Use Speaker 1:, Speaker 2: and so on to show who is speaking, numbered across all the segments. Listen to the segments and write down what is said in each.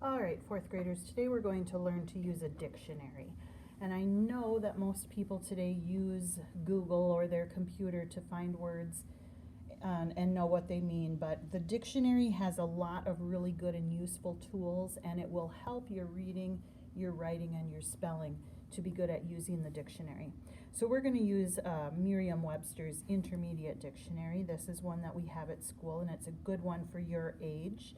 Speaker 1: All right, fourth graders, today we're going to learn to use a dictionary. And I know that most people today use Google or their computer to find words and know what they mean, but the dictionary has a lot of really good and useful tools, and it will help your reading, your writing, and your spelling to be good at using the dictionary. So we're going to use Merriam-Webster's Intermediate Dictionary. This is one that we have at school, and it's a good one for your age.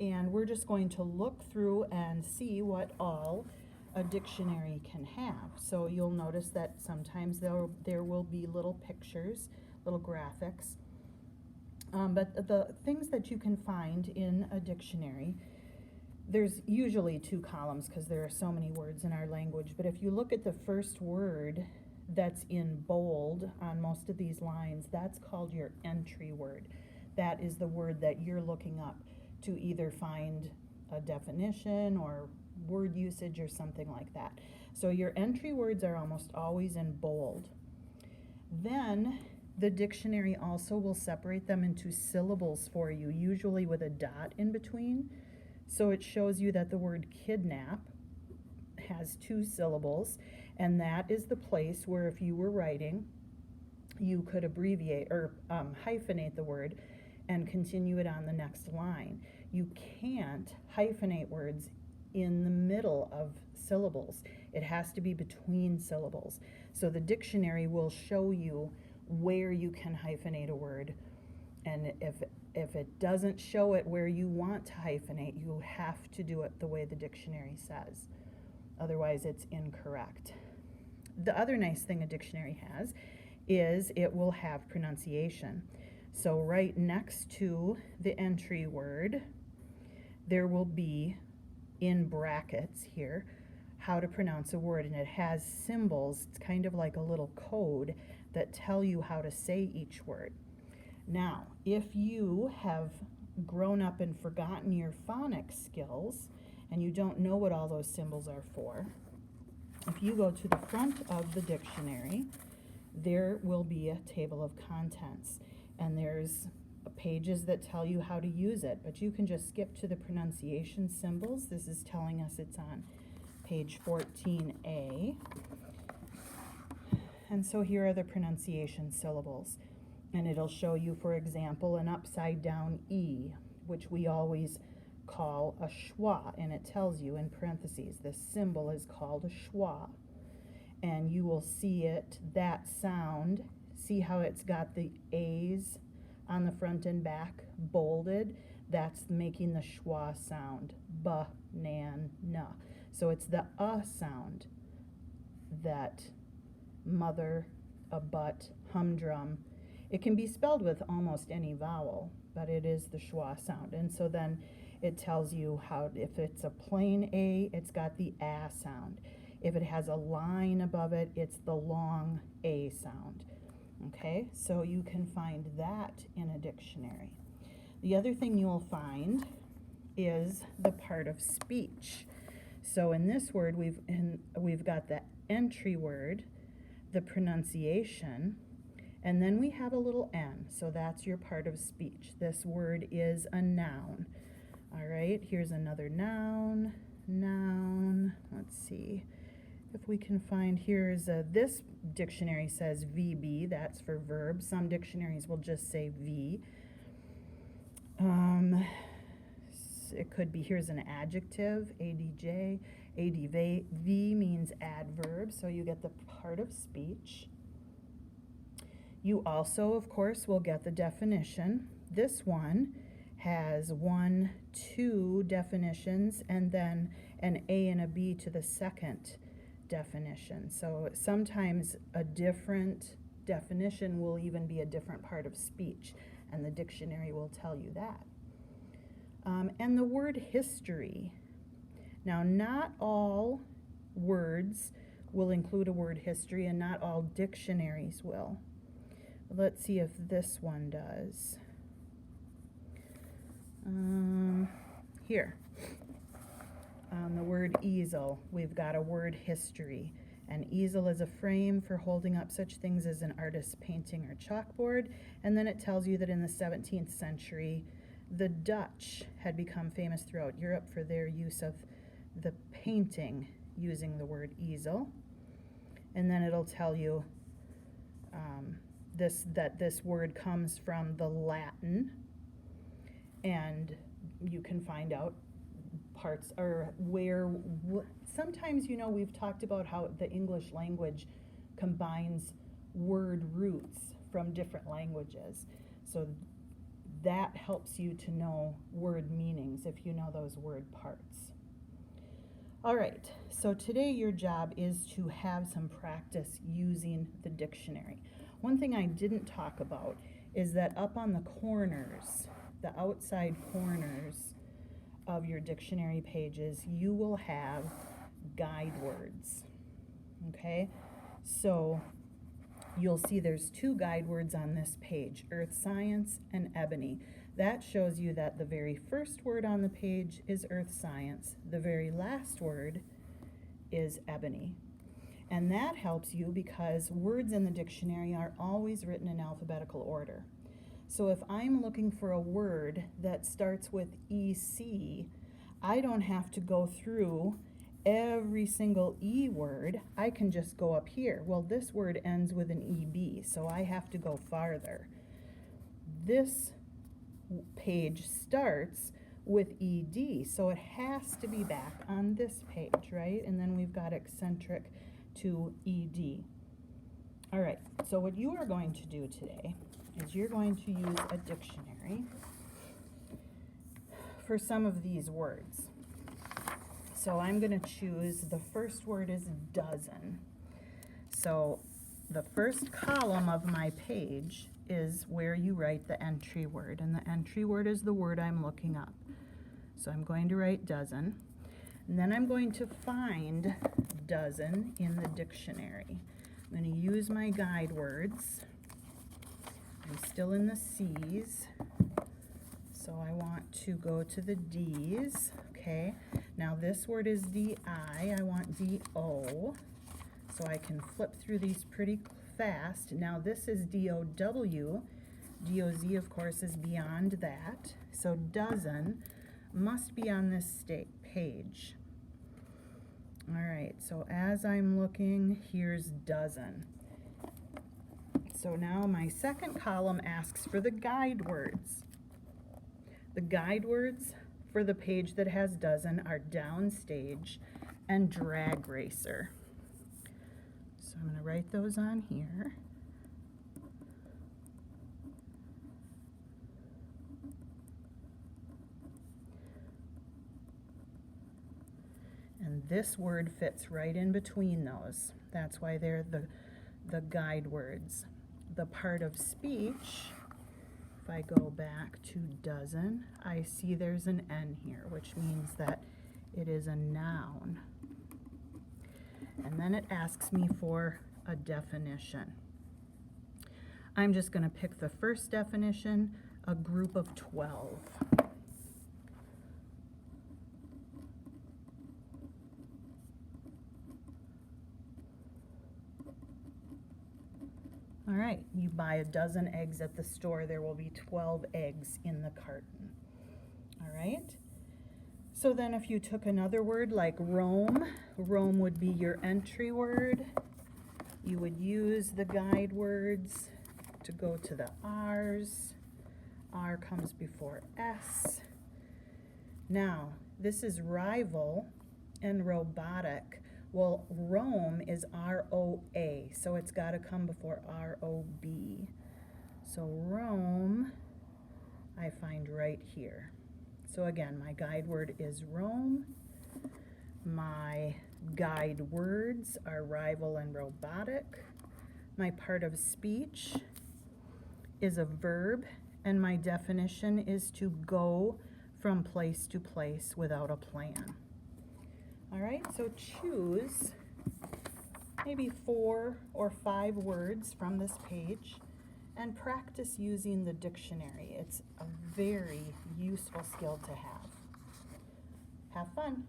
Speaker 1: And we're just going to look through and see what all a dictionary can have. So you'll notice that sometimes there will be little pictures, little graphics. But the things that you can find in a dictionary, there's usually two columns because there are so many words in our language. But if you look at the first word that's in bold on most of these lines, that's called your entry word. That is the word that you're looking up to either find a definition or word usage or something like that. So your entry words are almost always in bold. Then the dictionary also will separate them into syllables for you, usually with a dot in between. So it shows you that the word kidnap has 2 syllables, and that is the place where if you were writing, you could abbreviate or hyphenate the word and continue it on the next line. You can't hyphenate words in the middle of syllables. It has to be between syllables. So the dictionary will show you where you can hyphenate a word. And if it doesn't show it where you want to hyphenate, you have to do it the way the dictionary says. Otherwise, it's incorrect. The other nice thing a dictionary has is it will have pronunciation. So right next to the entry word, there will be in brackets here how to pronounce a word, and it has symbols. It's kind of like a little code that tell you how to say each word. Now, if you have grown up and forgotten your phonics skills and you don't know what all those symbols are for, if you go to the front of the dictionary, there will be a table of contents, and there's pages that tell you how to use it, but you can just skip to the pronunciation symbols. This is telling us it's on page 14A. And so here are the pronunciation syllables. And it'll show you, for example, an upside down E, which we always call a schwa, and it tells you in parentheses, this symbol is called a schwa. And you will see it, that sound, see how it's got the A's on the front and back bolded? That's making the schwa sound, ba-nan-na. So it's the sound that mother, a but, humdrum. It can be spelled with almost any vowel, but it is the schwa sound. And so then it tells you how, if it's a plain A, it's got the a sound. If it has a line above it, it's the long A sound. Okay, so you can find that in a dictionary. The other thing you'll find is the part of speech. So in this word, we've got the entry word, the pronunciation, and then we have a little N, so that's your part of speech. This word is a noun. All right, here's another noun. Let's see if we can find, here's this dictionary says VB, that's for verb. Some dictionaries will just say V. It could be, here's an adjective, ADJ. ADV means adverb, so you get the part of speech. You also, of course, will get the definition. This one has 1, 2 definitions, and then an A and a B to the second definition. So sometimes a different definition will even be a different part of speech, and the dictionary will tell you that. And the word history. Now, not all words will include a word history, and not all dictionaries will. Let's see if this one does. Here, on the word easel, we've got a word history. An easel is a frame for holding up such things as an artist's painting or chalkboard, and then it tells you that in the 17th century, The Dutch had become famous throughout Europe for their use of the painting using the word easel. And then it'll tell you that this word comes from the Latin, and you can find out parts or where sometimes, you know, we've talked about how the English language combines word roots from different languages. So that helps you to know word meanings if you know those word parts. All right, so today your job is to have some practice using the dictionary. One thing I didn't talk about is that up on the corners, the outside corners of your dictionary pages, you will have guide words. Okay, so you'll see there's 2 guide words on this page, earth science and ebony. That shows you that the very first word on the page is earth science. The very last word is ebony. And that helps you because words in the dictionary are always written in alphabetical order. So if I'm looking for a word that starts with EC, I don't have to go through every single E word. I can just go up here. Well, this word ends with an EB, so I have to go farther. This page starts with ED, so it has to be back on this page, right? And then we've got eccentric to ED. All right, so what you are going to do today is you're going to use a dictionary for some of these words. So I'm going to choose, the first word is dozen. So the first column of my page is where you write the entry word, and the entry word is the word I'm looking up. So I'm going to write dozen, and then I'm going to find dozen in the dictionary. I'm going to use my guide words. I'm still in the C's, so I want to go to the D's. Okay, now this word is DI, I want DO, so I can flip through these pretty fast. Now this is DOW, DOZ of course is beyond that, so dozen must be on this page. All right, so as I'm looking, here's dozen. So now my second column asks for the guide words. The guide words for the page that has dozen are downstage and drag racer. So I'm going to write those on here. And this word fits right in between those. That's why they're the guide words. The part of speech, if I go back to dozen, I see there's an N here, which means that it is a noun. And then it asks me for a definition. I'm just going to pick the first definition, a group of 12. All right, you buy a dozen eggs at the store, there will be 12 eggs in the carton. All right, so then if you took another word like Rome, Rome would be your entry word. You would use the guide words to go to the R's. R comes before S. Now, this is rival and robotic. Well, Rome is R-O-A, so it's got to come before R-O-B. So Rome, I find right here. So again, my guide word is Rome. My guide words are rival and robotic. My part of speech is a verb, and my definition is to go from place to place without a plan. All right, so choose maybe 4 or 5 words from this page and practice using the dictionary. It's a very useful skill to have. Have fun.